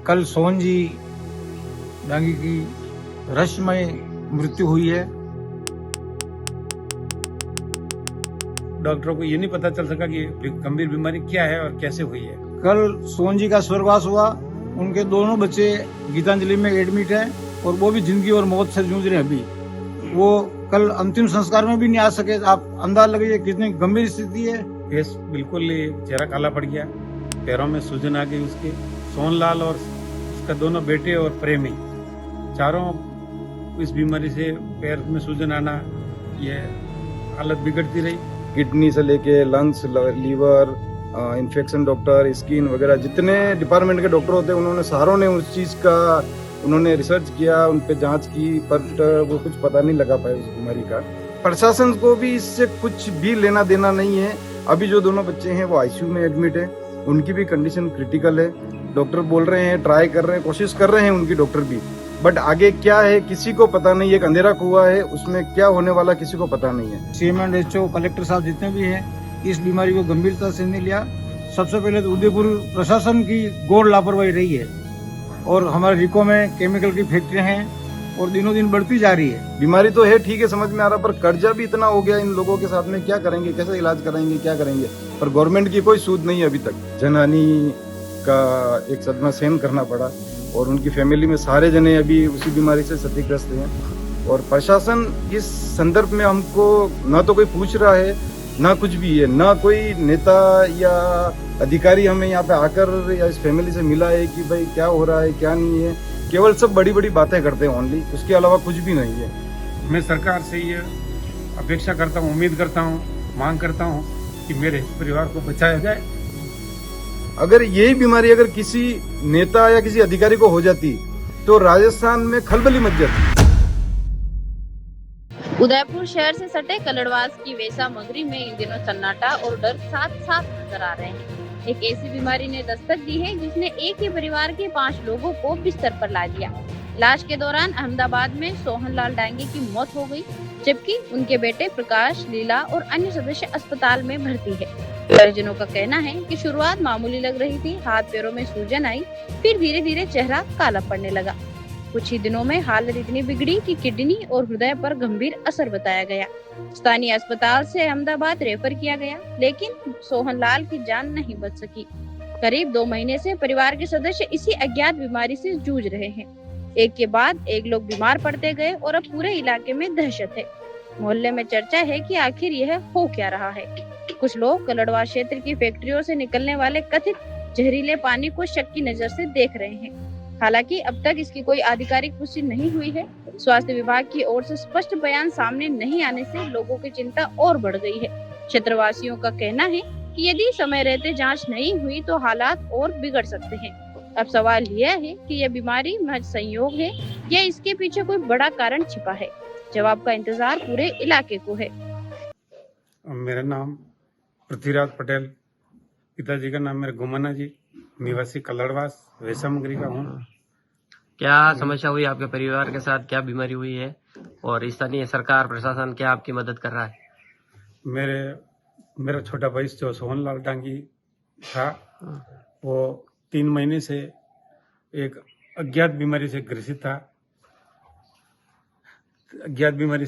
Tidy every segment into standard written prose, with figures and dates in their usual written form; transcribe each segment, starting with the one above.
कल सोहन जी डांगी की रहस्यमय मृत्यु हुई है। डॉक्टरों को ये नहीं पता चल सका कि गंभीर बीमारी क्या है और कैसे हुई है। कल सोहन जी का स्वर्गवास हुआ। उनके दोनों बच्चे गीतांजलि में एडमिट हैं और वो भी जिंदगी और मौत से जूझ रहे हैं। अभी वो कल अंतिम संस्कार में भी नहीं आ सके। आप अंदाज लगाइए कितनी गंभीर स्थिति है। फेस बिल्कुल ही चेहरा काला पड़ गया, पैरों में सूजन आ गई उसके। सोहनलाल और उसका दोनों बेटे और प्रेमी चारों इस बीमारी से पैर में सूजन आना, ये हालत बिगड़ती रही। किडनी से लेके lungs, liver, infection doctor, skin वगैरह जितने डिपार्टमेंट के डॉक्टर होते हैं उन्होंने सारों ने उस चीज़ का उन्होंने रिसर्च किया, उन पे जांच की, बट वो कुछ पता नहीं लगा पाए उस बीमारी का। प्रशासन को भी इससे कुछ भी लेना देना नहीं है। अभी जो दोनों बच्चे हैं वो आईसीयू में एडमिट है, उनकी भी कंडीशन क्रिटिकल है। डॉक्टर बोल रहे हैं, ट्राई कर रहे हैं, कोशिश कर रहे हैं उनकी डॉक्टर भी, बट आगे क्या है किसी को पता नहीं। एक अंधेरा कुआं है, उसमें क्या होने वाला किसी को पता नहीं है। CMO कलेक्टर साहब जितने भी हैं इस बीमारी को गंभीरता से नहीं लिया। सबसे पहले तो उदयपुर प्रशासन की घोर लापरवाही रही है और हमारे रिको में केमिकल की फैक्ट्रियां हैं और दिनों दिन बढ़ती जा रही है। बीमारी तो है, ठीक है, समझ में आ रहा, पर कर्जा भी इतना हो गया इन लोगों के साथ में, क्या करेंगे, कैसे इलाज कराएंगे, क्या करेंगे। पर गवर्नमेंट की कोई सूद नहीं है अभी तक। जनहानि का एक सदमा सहन करना पड़ा और उनकी फैमिली में सारे जने अभी उसी बीमारी से क्षतिग्रस्त हैं। और प्रशासन इस संदर्भ में हमको ना तो कोई पूछ रहा है, ना कुछ भी है, ना कोई नेता या अधिकारी हमें यहाँ पे आकर या इस फैमिली से मिला है कि भाई क्या हो रहा है क्या नहीं है। केवल सब बड़ी बड़ी बातें करते हैं ओनली, उसके अलावा कुछ भी नहीं है। मैं सरकार से ये अपेक्षा करता हूँ, उम्मीद करता हूँ, मांग करता हूँ कि मेरे परिवार को बचाया जाए। अगर यही बीमारी अगर किसी नेता या किसी अधिकारी को हो जाती तो राजस्थान में खलबली मच जाती। उदयपुर शहर से सटे कलड़वास की वेसा मगरी में इन दिनों सन्नाटा और डर साथ साथ नजर आ रहे हैं। एक ऐसी बीमारी ने दस्तक दी है जिसने एक ही परिवार के 5 लोगों को बिस्तर पर ला दिया। इलाज के दौरान अहमदाबाद में सोहनलाल डांगी की मौत हो गई, जबकि उनके बेटे प्रकाश, लीला और अन्य सदस्य अस्पताल में भर्ती है। परिजनों का कहना है कि शुरुआत मामूली लग रही थी, हाथ पैरों में सूजन आई, फिर धीरे धीरे चेहरा काला पड़ने लगा। कुछ ही दिनों में हालत इतनी बिगड़ी कि किडनी और हृदय पर गंभीर असर बताया गया। स्थानीय अस्पताल से अहमदाबाद रेफर किया गया, लेकिन सोहनलाल की जान नहीं बच सकी। करीब 2 महीने से परिवार के सदस्य इसी अज्ञात बीमारी से जूझ रहे हैं। एक के बाद एक लोग बीमार पड़ते गए और अब पूरे इलाके में दहशत है। मोहल्ले में चर्चा है कि आखिर यह हो क्या रहा है। कुछ लोग कलड़वा क्षेत्र की फैक्ट्रियों से निकलने वाले कथित जहरीले पानी को शक की नजर से देख रहे हैं। हालांकि अब तक इसकी कोई आधिकारिक पुष्टि नहीं हुई है। स्वास्थ्य विभाग की ओर से स्पष्ट बयान सामने नहीं आने से लोगों की चिंता और बढ़ गई है। क्षेत्रवासियों का कहना है कि यदि समय रहते जांच नहीं हुई तो हालात और बिगड़ सकते हैं। अब सवाल यह है कि यह बीमारी महज संयोग है या इसके पीछे कोई बड़ा कारण छिपा है। जवाब का इंतजार पूरे इलाके को है। मेरा नाम पृथ्वीराज पटेल, पिताजी का नाम मेरा गुमाना जी, निवासी कलड़वास वैसा मगरी का हूँ। क्या समस्या हुई आपके परिवार के साथ, क्या बीमारी हुई है और स्थानीय सरकार प्रशासन क्या आपकी मदद कर रहा है? मेरा छोटा भाई जो सोहनलाल डांगी था, वो 3 महीने से एक अज्ञात बीमारी से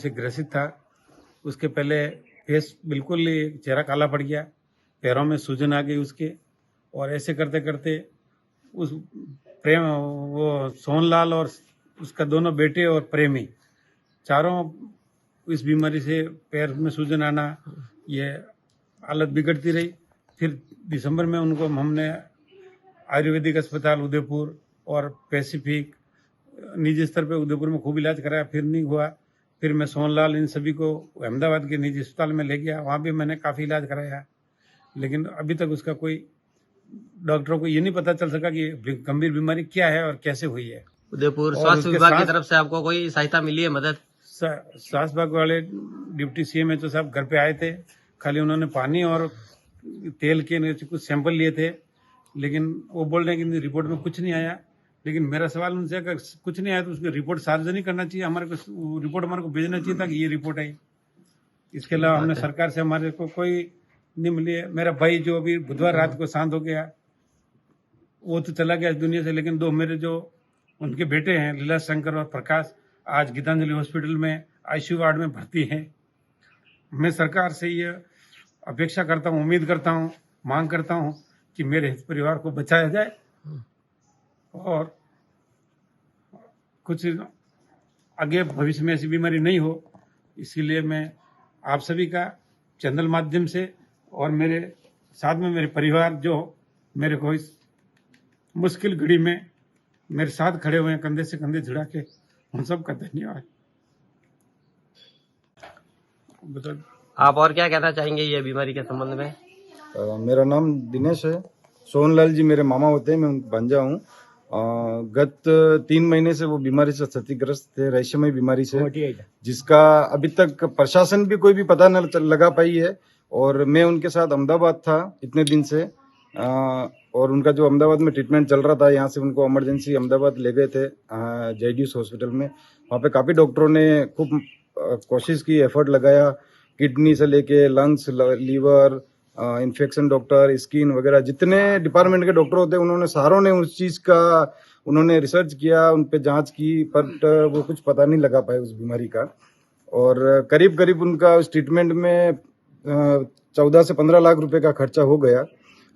ग्रसित था। उसके पहले फेस बिल्कुल ही चेहरा काला पड़ गया, पैरों में सूजन आ गई उसके, और ऐसे करते करते वो सोहनलाल और उसका दोनों बेटे और प्रेमी चारों इस बीमारी से पैर में सूजन आना, ये हालत बिगड़ती रही। फिर दिसंबर में उनको हमने आयुर्वेदिक अस्पताल उदयपुर और पैसिफिक निजी स्तर पे उदयपुर में खूब इलाज कराया, फिर नहीं हुआ। फिर मैं सोहनलाल इन सभी को अहमदाबाद के निजी अस्पताल में ले गया, वहाँ भी मैंने काफ़ी इलाज कराया, लेकिन अभी तक उसका कोई डॉक्टरों को ये नहीं पता चल सका कि गंभीर बीमारी क्या है और कैसे हुई है। उदयपुर स्वास्थ्य विभाग की तरफ से आपको कोई सहायता मिली है, मदद? स्वास्थ्य विभाग वाले डिप्टी CMO साहब घर पे आए थे, खाली उन्होंने पानी और तेल के कुछ सैंपल लिए थे, लेकिन वो बोल रहे हैं कि रिपोर्ट में कुछ नहीं आया। लेकिन मेरा सवाल उनसे, अगर कुछ नहीं आया तो उसकी रिपोर्ट सार्वजनिक करना चाहिए, रिपोर्ट हमारे को भेजना चाहिए था कि ये रिपोर्ट आई। इसके अलावा हमने सरकार से हमारे को कोई नहीं मिली है। मेरा भाई जो अभी बुधवार रात को शांत हो गया, वो तो चला गया इस दुनिया से, लेकिन 2 मेरे जो उनके बेटे हैं लीला शंकर और प्रकाश, आज गीतांजलि हॉस्पिटल में आईसीयू वार्ड में भर्ती हैं। मैं सरकार से ये अपेक्षा करता हूँ, उम्मीद करता हूँ, मांग करता हूँ कि मेरे परिवार को बचाया जाए और कुछ आगे भविष्य में ऐसी बीमारी नहीं हो। इसीलिए मैं आप सभी का चैनल माध्यम से और मेरे साथ में मेरे परिवार जो मेरे को इस मुश्किल घड़ी में मेरे साथ खड़े हुए हैं, कंधे से कंधे जुड़ा के, उन सबका धन्यवाद। बता आप और क्या कहना चाहेंगे ये बीमारी के संबंध में? मेरा नाम दिनेश है। सोनलाल जी मेरे मामा होते हैं, मैं उनका भांजा हूँ। गत 3 महीने से वो बीमारी से क्षतिग्रस्त थे, रहस्यमय बीमारी से, जिसका अभी तक प्रशासन भी कोई भी पता न लगा पाई है। और मैं उनके साथ अहमदाबाद था इतने दिन से, और उनका जो अहमदाबाद में ट्रीटमेंट चल रहा था, यहाँ से उनको इमरजेंसी अहमदाबाद ले गए थे JDS हॉस्पिटल में। वहाँ पे काफ़ी डॉक्टरों ने खूब कोशिश की, एफर्ट लगाया, किडनी से लेके lungs, liver, infection doctor, skin वगैरह जितने डिपार्टमेंट के डॉक्टर होते हैं, उन्होंने सारों ने उस चीज़ का उन्होंने रिसर्च किया, उन पे जांच की, बट वो कुछ पता नहीं लगा पाए उस बीमारी का। और करीब करीब उनका उस ट्रीटमेंट में 14 से 15 लाख रुपए का खर्चा हो गया।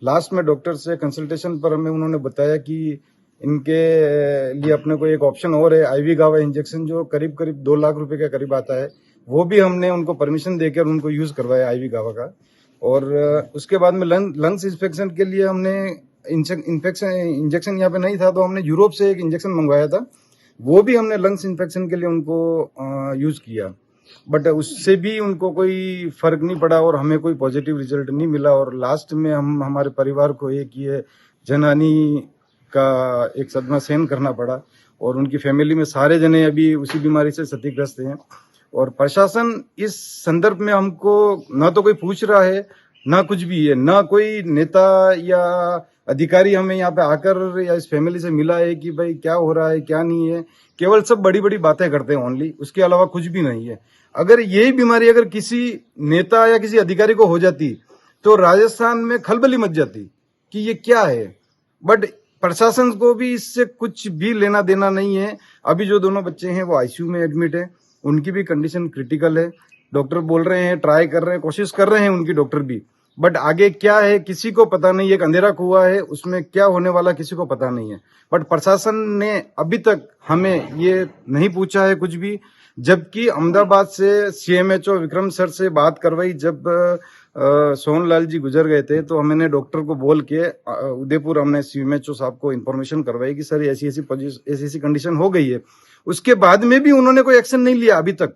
लास्ट में डॉक्टर से कंसल्टेशन पर हमें उन्होंने बताया कि इनके लिए अपने को एक ऑप्शन और है, IV गावा इंजेक्शन, जो करीब करीब 2 लाख रुपए के करीब आता है। वो भी हमने उनको परमिशन देकर उनको यूज करवाया IV गावा का। और उसके बाद में लंग्स इंफेक्शन के लिए हमने इंजेक्शन यहाँ पे नहीं था, तो हमने यूरोप से एक इंजेक्शन मंगवाया था, वो भी हमने लंग्स इंफेक्शन के लिए उनको यूज किया, बट उससे भी उनको कोई फर्क नहीं पड़ा और हमें कोई पॉजिटिव रिजल्ट नहीं मिला। और लास्ट में हम हमारे परिवार को एक ये जनहानि का एक सदमा सहन करना पड़ा, और उनकी फैमिली में सारे जने अभी उसी बीमारी से क्षतिग्रस्त हैं। और प्रशासन इस संदर्भ में हमको ना तो कोई पूछ रहा है, ना कुछ भी है, ना कोई नेता या अधिकारी हमें यहाँ पे आकर या इस फैमिली से मिला है कि भाई क्या हो रहा है क्या नहीं है। केवल सब बड़ी बड़ी बातें करते हैं ओनली, उसके अलावा कुछ भी नहीं है। अगर यही बीमारी अगर किसी नेता या किसी अधिकारी को हो जाती तो राजस्थान में खलबली मच जाती कि ये क्या है, बट प्रशासन को भी इससे कुछ भी लेना देना नहीं है। अभी जो दोनों बच्चे हैं वो ICU में एडमिट है, उनकी भी कंडीशन क्रिटिकल है। डॉक्टर बोल रहे हैं, ट्राई कर रहे हैं, कोशिश कर रहे हैं उनकी डॉक्टर भी, बट आगे क्या है किसी को पता नहीं है। एक अंधेरा कुआं है, उसमें क्या होने वाला किसी को पता नहीं है। बट प्रशासन ने अभी तक हमें ये नहीं पूछा है कुछ भी, जबकि अहमदाबाद से CMHO विक्रम सर से बात करवाई। जब सोनलाल जी गुजर गए थे तो हमने डॉक्टर को बोल के उदयपुर हमने CMHO साहब को इन्फॉर्मेशन करवाई कि सर ऐसी ऐसी कंडीशन हो गई है। उसके बाद में भी उन्होंने कोई एक्शन नहीं लिया अभी तक,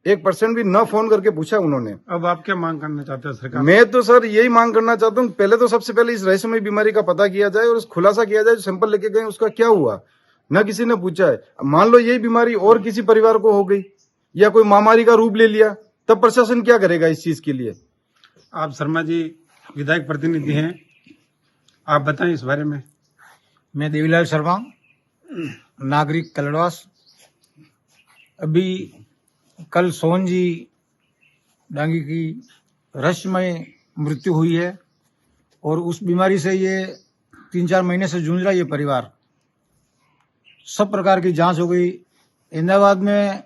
1% भी न फोन करके पूछा उन्होंने। अब आप क्या मांग करना चाहते हैं सरकार? मैं तो सर यही मांग करना चाहता हूँ, पहले तो सबसे पहले इस रहस्यमय बीमारी का पता किया जाए और उस खुलासा किया जाए। जो सैंपल लेके गए उसका क्या हुआ, न किसी ने पूछा है। मान लो यही बीमारी और किसी परिवार को हो गई या कोई महामारी का रूप ले लिया, तब प्रशासन क्या करेगा इस चीज के लिए? आप शर्मा जी विधायक प्रतिनिधि हैं, आप बताएं इस बारे में। मैं देवीलाल शर्मा, नागरिक कलड़वास। अभी कल सोहन जी डांगी की रहस्यमय मृत्यु हुई है और उस बीमारी से ये 3-4 महीने से जूझ रहा है ये परिवार। सब प्रकार की जांच हो गई। अहमदाबाद में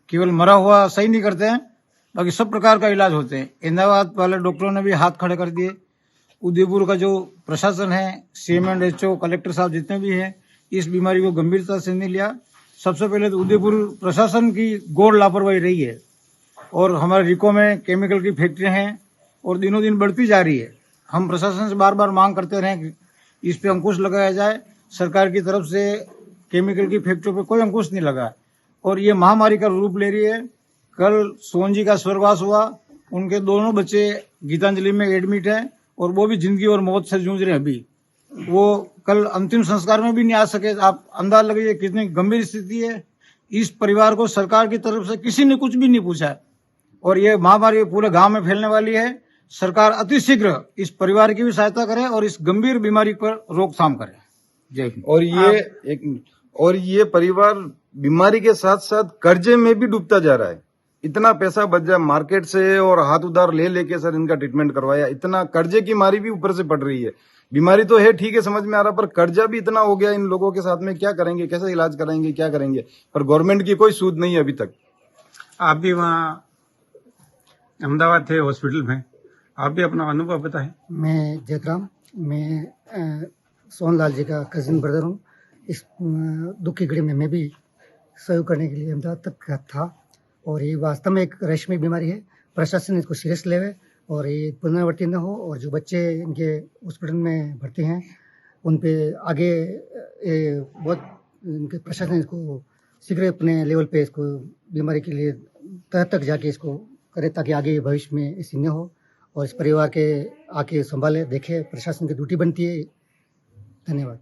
केवल मरा हुआ सही नहीं करते हैं, बाकी सब प्रकार का इलाज होते हैं। अहमदाबाद वाले डॉक्टरों ने भी हाथ खड़े कर दिए। उदयपुर का जो प्रशासन है, CMHO, कलेक्टर साहब जितने भी हैं, इस बीमारी को गंभीरता से नहीं लिया। सबसे पहले तो उदयपुर प्रशासन की घोर लापरवाही रही है और हमारे रिको में केमिकल की फैक्ट्रियां हैं और दिनों दिन बढ़ती जा रही है। हम प्रशासन से बार बार मांग करते रहे कि इस पे अंकुश लगाया जाए। सरकार की तरफ से केमिकल की फैक्ट्रियों पे कोई अंकुश नहीं लगा और ये महामारी का रूप ले रही है। कल सोहन जी का स्वर्गवास हुआ, उनके दोनों बच्चे गीतांजलि में एडमिट हैं और वो भी जिंदगी और मौत से जूझ रहे हैं। अभी वो कल अंतिम संस्कार में भी नहीं आ सके। आप अंदाजा लगाइए कितनी गंभीर स्थिति है। इस परिवार को सरकार की तरफ से किसी ने कुछ भी नहीं पूछा और ये महामारी पूरे गांव में फैलने वाली है। सरकार अतिशीघ्र इस परिवार की भी सहायता करे और इस गंभीर बीमारी पर रोकथाम करे। जय हिंद। और ये परिवार बीमारी के साथ साथ कर्जे में भी डूबता जा रहा है। इतना पैसा बच जाए मार्केट से और हाथ उधार ले लेके सर इनका ट्रीटमेंट करवाया, इतना कर्जे की मारी भी ऊपर से पड़ रही है। बीमारी तो है, ठीक है, समझ में आ रहा, पर कर्जा भी इतना हो गया इन लोगों के साथ में, क्या करेंगे, कैसे इलाज कराएंगे, क्या करेंगे? पर गवर्नमेंट की कोई सूद नहीं है अभी तक। आप भी वहाँ अहमदाबाद थे हॉस्पिटल में, आप भी अपना अनुभव बताएं। मैं जयराम, मैं सोनलाल जी का कजिन ब्रदर हूँ। इस दुख की घड़ी में मैं भी सहयोग करने के लिए अहमदाबाद तक था और ये वास्तव में एक रेशमी बीमारी है। प्रशासन इसको सीरियस लेवे और ये पुनरावृत्ति न हो और जो बच्चे इनके हॉस्पिटल में भर्ती हैं उन पे आगे ये बहुत इनके प्रशासन इसको शीघ्र अपने लेवल पे इसको बीमारी के लिए तह तक जाके इसको करे ताकि आगे भविष्य में ऐसी न हो और इस परिवार के आके संभाले देखे। प्रशासन की ड्यूटी बनती है। धन्यवाद।